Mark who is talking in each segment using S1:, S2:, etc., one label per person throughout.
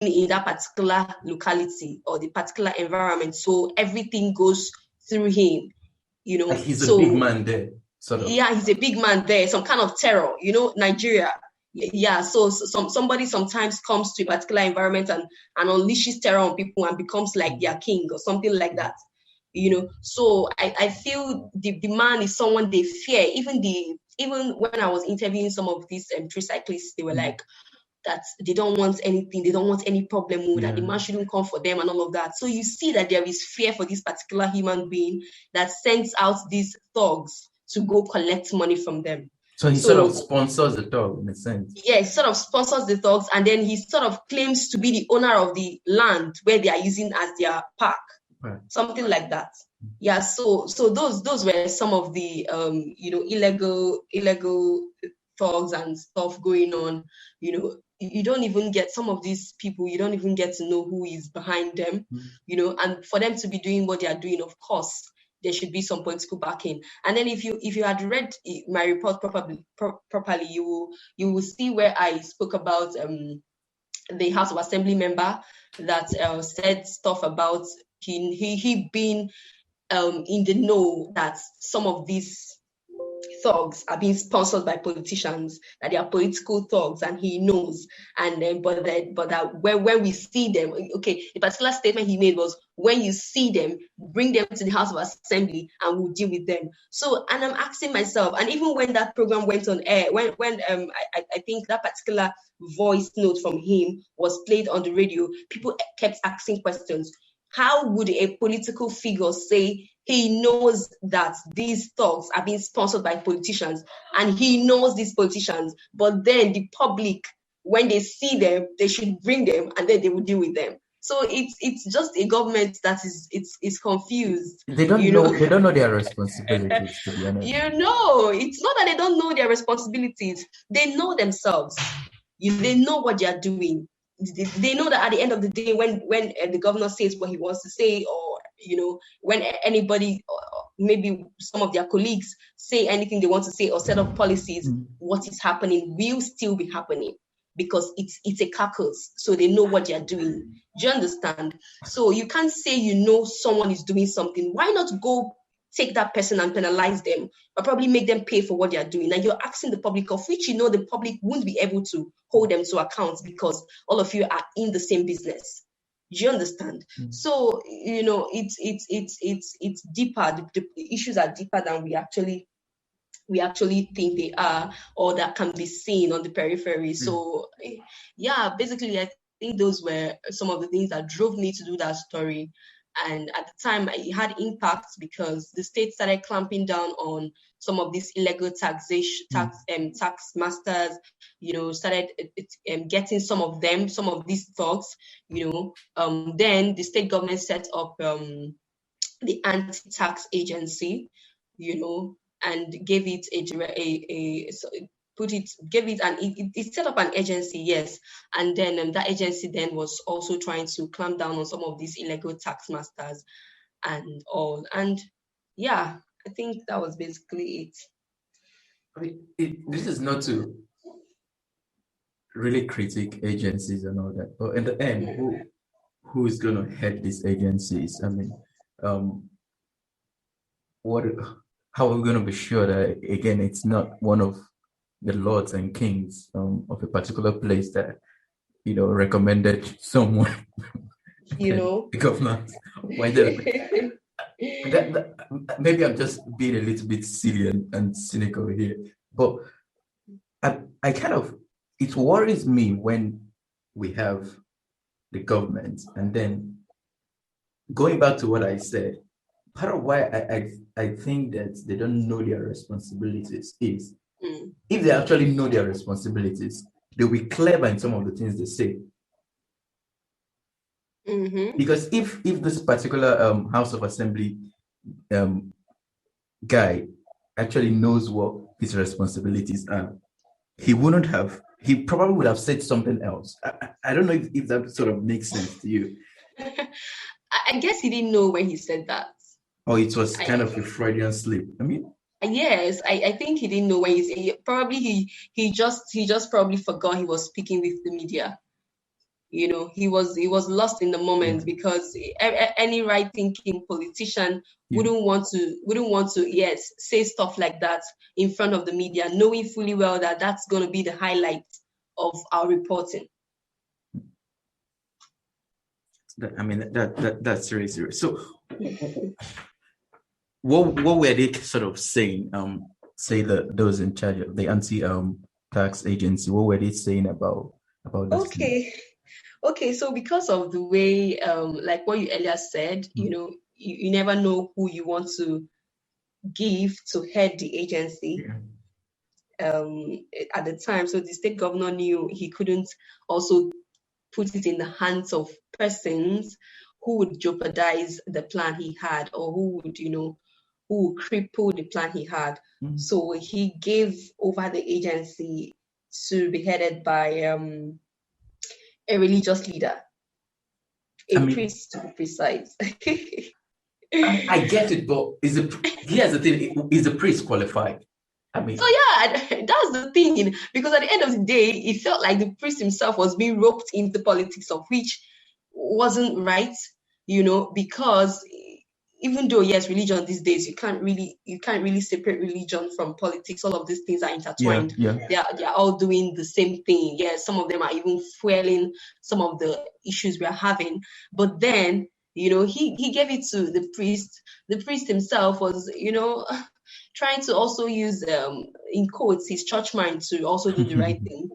S1: in that particular locality or the particular environment. So everything goes through him,
S2: Like he's a big man there, sort of.
S1: Yeah, he's a big man there, some kind of terror, Nigeria. Yeah, so somebody sometimes comes to a particular environment and unleashes terror on people and becomes like their king or something like that. So I feel the man is someone they fear. Even when I was interviewing some of these tree cyclists, they were like that they don't want anything, they don't want any problem with that the man shouldn't come for them and all of that. So you see that there is fear for this particular human being that sends out these thugs to go collect money from them.
S2: So he sort of sponsors the dog in a sense.
S1: Yeah, he sort of sponsors the dogs, and then he sort of claims to be the owner of the land where they are using as their park. Right. Something like that. Yeah, so those were some of the illegal thugs and stuff going on. You don't even get some of these people, you don't even get to know who is behind them, and for them to be doing what they are doing, of course, there should be some political backing. And then if you had read my report properly, you will see where I spoke about the House of Assembly member that said stuff about he being in the know that some of these thugs are being sponsored by politicians, that they are political thugs, and he knows. And then, but that when we see them, okay, the particular statement he made was, when you see them, bring them to the House of Assembly and we'll deal with them. So, and I'm asking myself, and even when that program went on air, when I think that particular voice note from him was played on the radio, people kept asking questions. How would a political figure say he knows that these thugs are being sponsored by politicians and he knows these politicians, but then the public, when they see them, they should bring them and then they will deal with them? So it's just a government that is confused.
S2: They don't know. They don't know their responsibilities, to be honest.
S1: It's not that they don't know their responsibilities. They know themselves. They know what they are doing. They know that at the end of the day, when the governor says what he wants to say, or when anybody, or maybe some of their colleagues say anything they want to say or set up policies, what is happening will still be happening, because it's a carcass. So they know what they are doing. Do you understand? So you can't say someone is doing something. Why not go take that person and penalize them, or probably make them pay for what they are doing? And you're asking the public, of which the public won't be able to hold them to account, because all of you are in the same business. Do you understand? So it's deeper. The issues are deeper than we actually think they are, or that can be seen on the periphery. So yeah, basically I think those were some of the things that drove me to do that story. And at the time, it had impact because the state started clamping down on some of these illegal tax masters. Started getting some of these thugs. Then the state government set up the anti-tax agency. And gave it it set up an agency, yes. And then that agency then was also trying to clamp down on some of these illegal tax masters and all. And yeah, I think that was basically it.
S2: This is not to really critique agencies and all that, but in the end, who is going to head these agencies? I mean, how are we going to be sure that, again, it's not one of the lords and kings of a particular place that, recommended someone, the governor? Maybe I'm just being a little bit silly and cynical here, but I kind of, it worries me when we have the government, and then going back to what I said, part of why I think that they don't know their responsibilities is, if they actually know their responsibilities, they'll be clever in some of the things they say. Because if this particular House of Assembly guy actually knows what his responsibilities are, he probably would have said something else. I don't know if that sort of makes sense to you.
S1: I guess he didn't know when he said that.
S2: Oh, it was kind of a Freudian slip. I mean,
S1: yes, I think he didn't know when he just probably forgot he was speaking with the media. He was lost in the moment, because any right thinking politician wouldn't want to yes, say stuff like that in front of the media, knowing fully well that that's going to be the highlight of our reporting.
S2: That's very serious. So what were they sort of saying? Say those in charge of the anti tax agency, what were they saying about this?
S1: Okay, so because of the way, like what you earlier said, you never know who you want to give to head the agency. At the time, so the state governor knew he couldn't also put it in the hands of persons who would jeopardize the plan he had, or who would cripple the plan he had. So he gave over the agency to be headed by a religious leader, priest to be precise.
S2: I get it, but here's the thing: is the priest qualified?
S1: So yeah, that's the thing, because at the end of the day, it felt like the priest himself was being roped into politics, of which wasn't right, because even though, yes, religion these days, you can't really separate religion from politics. All of these things are intertwined. They're all doing the same thing. Yeah, some of them are even fueling some of the issues we're having. But then, he gave it to the priest. The priest himself was, trying to also use, in quotes, his church mind to also do the right thing,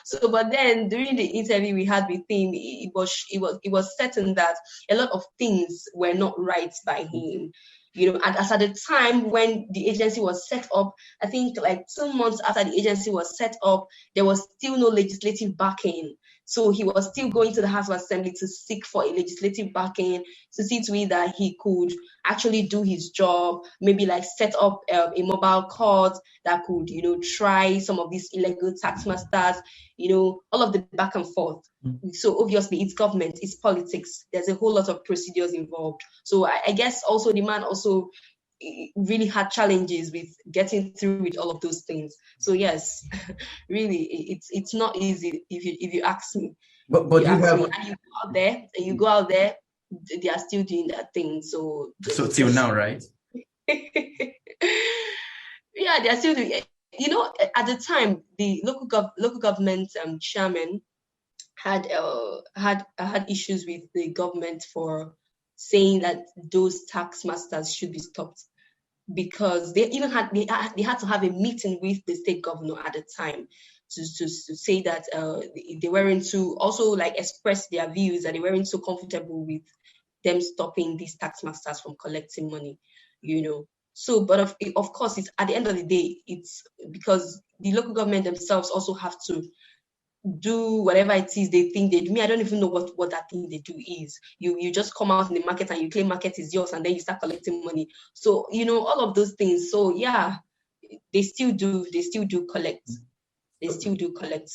S1: So, but then during the interview we had with him, it was certain that a lot of things were not right by him, and as at the time when the agency was set up, I think like 2 months after the agency was set up, there was still no legislative backing. So he was still going to the House of Assembly to seek for a legislative backing, to see to it that he could actually do his job, maybe like set up a mobile court that could, try some of these illegal tax masters, all of the back and forth. So obviously it's government, it's politics. There's a whole lot of procedures involved. So I guess also the man also really had challenges with getting through with all of those things. So yes, really, it's not easy if you ask me.
S2: But
S1: you go out there, they are still doing that thing. So
S2: till now, right?
S1: Yeah, they are still doing. At the time, the local government chairman had issues with the government for saying that those tax masters should be stopped, because they even had to have a meeting with the state governor at the time to say that they weren't to also like express their views, that they weren't so comfortable with them stopping these tax masters from collecting money, So, but of course, it's at the end of the day, it's because the local government themselves also have to do whatever it is they think they do. I don't even know what that thing they do is. You just come out in the market and you claim market is yours, and then you start collecting money. So, all of those things. So yeah, they still do collect. They still do collect.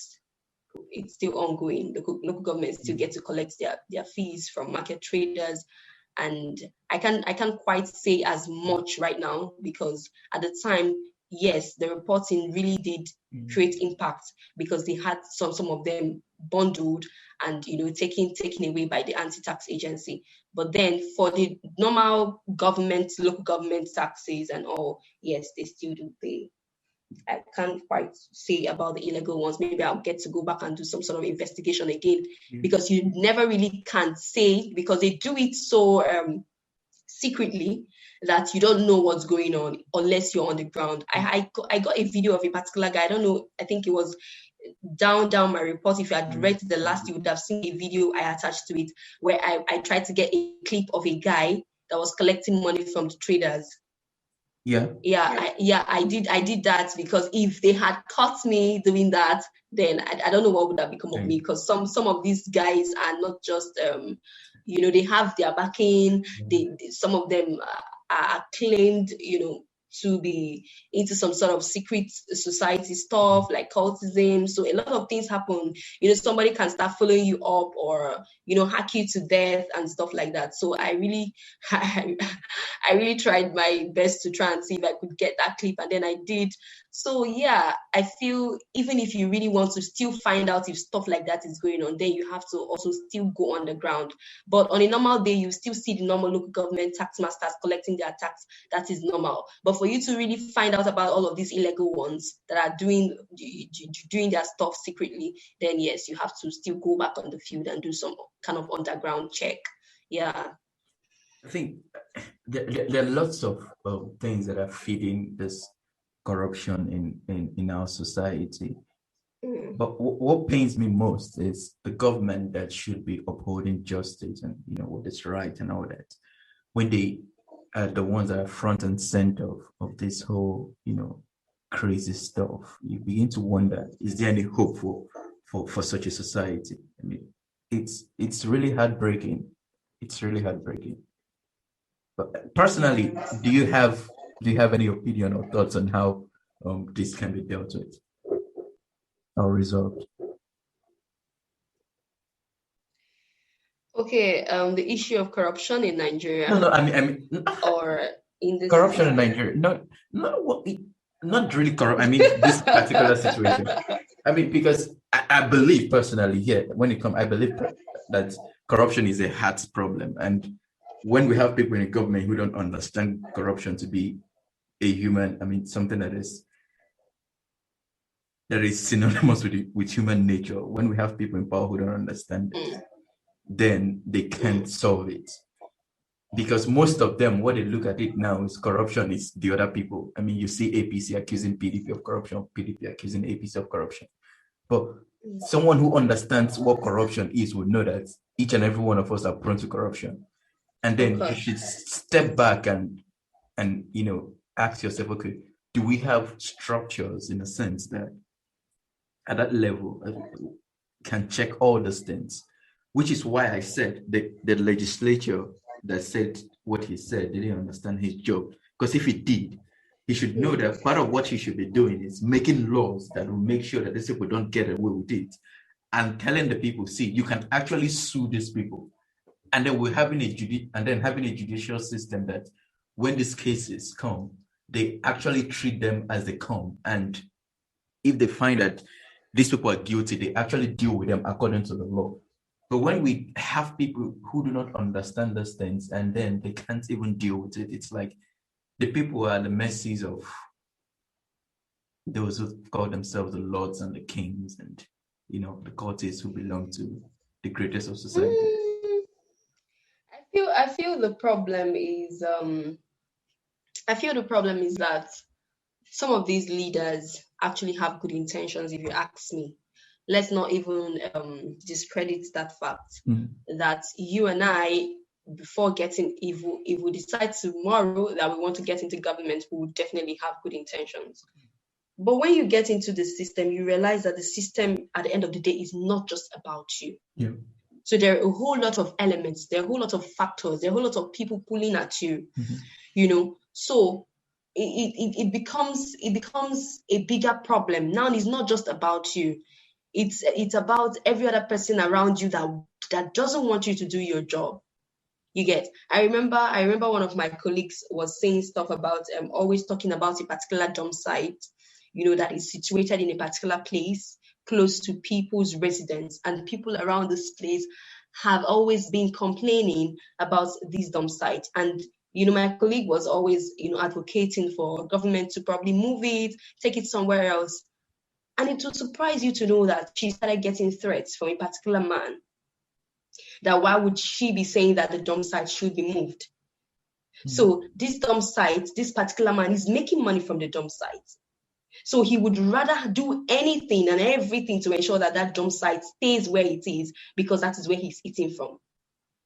S1: It's still ongoing. The local government still get to collect their fees from market traders. And I can't quite say as much right now, because at the time, yes, the reporting really did create impact, because they had some of them bundled and taken away by the anti-tax agency. But then for the normal government, local government taxes and all, yes, they still do pay. I can't quite say about the illegal ones. Maybe I'll get to go back and do some sort of investigation again, because you never really can say, because they do it so secretly that you don't know what's going on unless you're on the ground. I got a video of a particular guy. I don't know. I think it was down my report. If you had read the last, you would have seen a video I attached to it where I tried to get a clip of a guy that was collecting money from the traders. I did that, because if they had caught me doing that, then I don't know what would have become of me, because some of these guys are not just they have their backing. Some of them are claimed to be into some sort of secret society stuff like cultism. So a lot of things happen. Somebody can start following you up, or hack you to death and stuff like that. So I really tried my best to try and see if I could get that clip, and then I did So yeah, I feel even if you really want to still find out if stuff like that is going on, then you have to also still go on the ground. But on a normal day, you still see the normal local government tax masters collecting their tax. That is normal. But for you to really find out about all of these illegal ones that are doing their stuff secretly, then yes, you have to still go back on the field and do some kind of underground check. Yeah.
S2: I think there are lots of things that are feeding this corruption in our society. But what pains me most is the government that should be upholding justice and what is right and all that. When they are the ones that are front and center of this whole crazy stuff, you begin to wonder: is there any hope for such a society? I mean, it's really heartbreaking. It's really heartbreaking. But personally, do you have any opinion or thoughts on how this can be dealt with or resolved?
S1: Okay, the issue of corruption in Nigeria.
S2: No, I mean,
S1: or in this
S2: corruption in Nigeria. Not really corrupt. I mean, this particular situation. I mean, because I believe personally here, I believe that corruption is a heart problem, and when we have people in the government who don't understand corruption to be something that is synonymous with human nature, when we have people in power who don't understand it, then they can't solve it. Because most of them, what they look at it now is corruption is the other people. I mean, you see APC accusing PDP of corruption, PDP accusing APC of corruption. But someone who understands what corruption is would know that each and every one of us are prone to corruption. And then you should step back and ask yourself, okay, do we have structures in a sense that at that level can check all those things? Which is why I said the legislature that said what he said didn't understand his job. Because if he did, he should know that part of what he should be doing is making laws that will make sure that these people don't get away with it, and telling the people, see, you can actually sue these people. And then having a judicial system that when these cases come, they actually treat them as they come. And if they find that these people are guilty, they actually deal with them according to the law. But when we have people who do not understand those things and then they can't even deal with it, it's like the people are the mercies of those who call themselves the lords and the kings and, the courtiers who belong to the greatest of society.
S1: I feel the problem is that some of these leaders actually have good intentions, if you ask me. Let's not even discredit that fact that you and I, before getting, if we decide tomorrow that we want to get into government, we would definitely have good intentions. But when you get into the system, you realize that the system at the end of the day is not just about you.
S2: Yeah.
S1: So there are a whole lot of elements, there are a whole lot of factors, there are a whole lot of people pulling at you, So it becomes a bigger problem. Now it's not just about you. It's about every other person around you that doesn't want you to do your job. You get? I remember one of my colleagues was saying stuff about always talking about a particular dump site, that is situated in a particular place close to people's residence, and people around this place have always been complaining about these dump sites. And my colleague was always advocating for government to probably move it, take it somewhere else. And it would surprise you to know that she started getting threats from a particular man. That why would she be saying that the dump site should be moved? So this dump site, this particular man is making money from the dump site. So he would rather do anything and everything to ensure that that dump site stays where it is, because that is where he's eating from.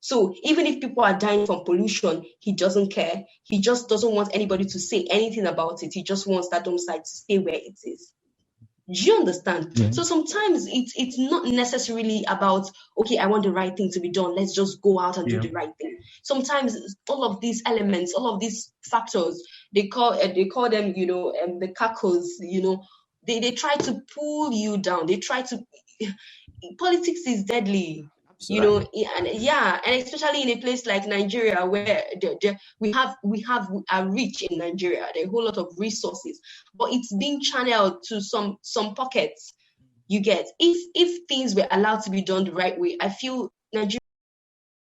S1: So even if people are dying from pollution, he doesn't care. He just doesn't want anybody to say anything about it. He just wants that dump site to stay where it is. Do you understand? Yeah. So sometimes it's not necessarily about, okay, I want the right thing to be done. Let's just go out and do the right thing. Sometimes all of these elements, all of these factors, they call them, the cackles, they try to pull you down. They try to, politics is deadly. you know, and especially in a place like Nigeria, where we are rich in Nigeria. There are a whole lot of resources, but it's being channeled to some pockets. You get, if things were allowed to be done the right way, I feel Nigeria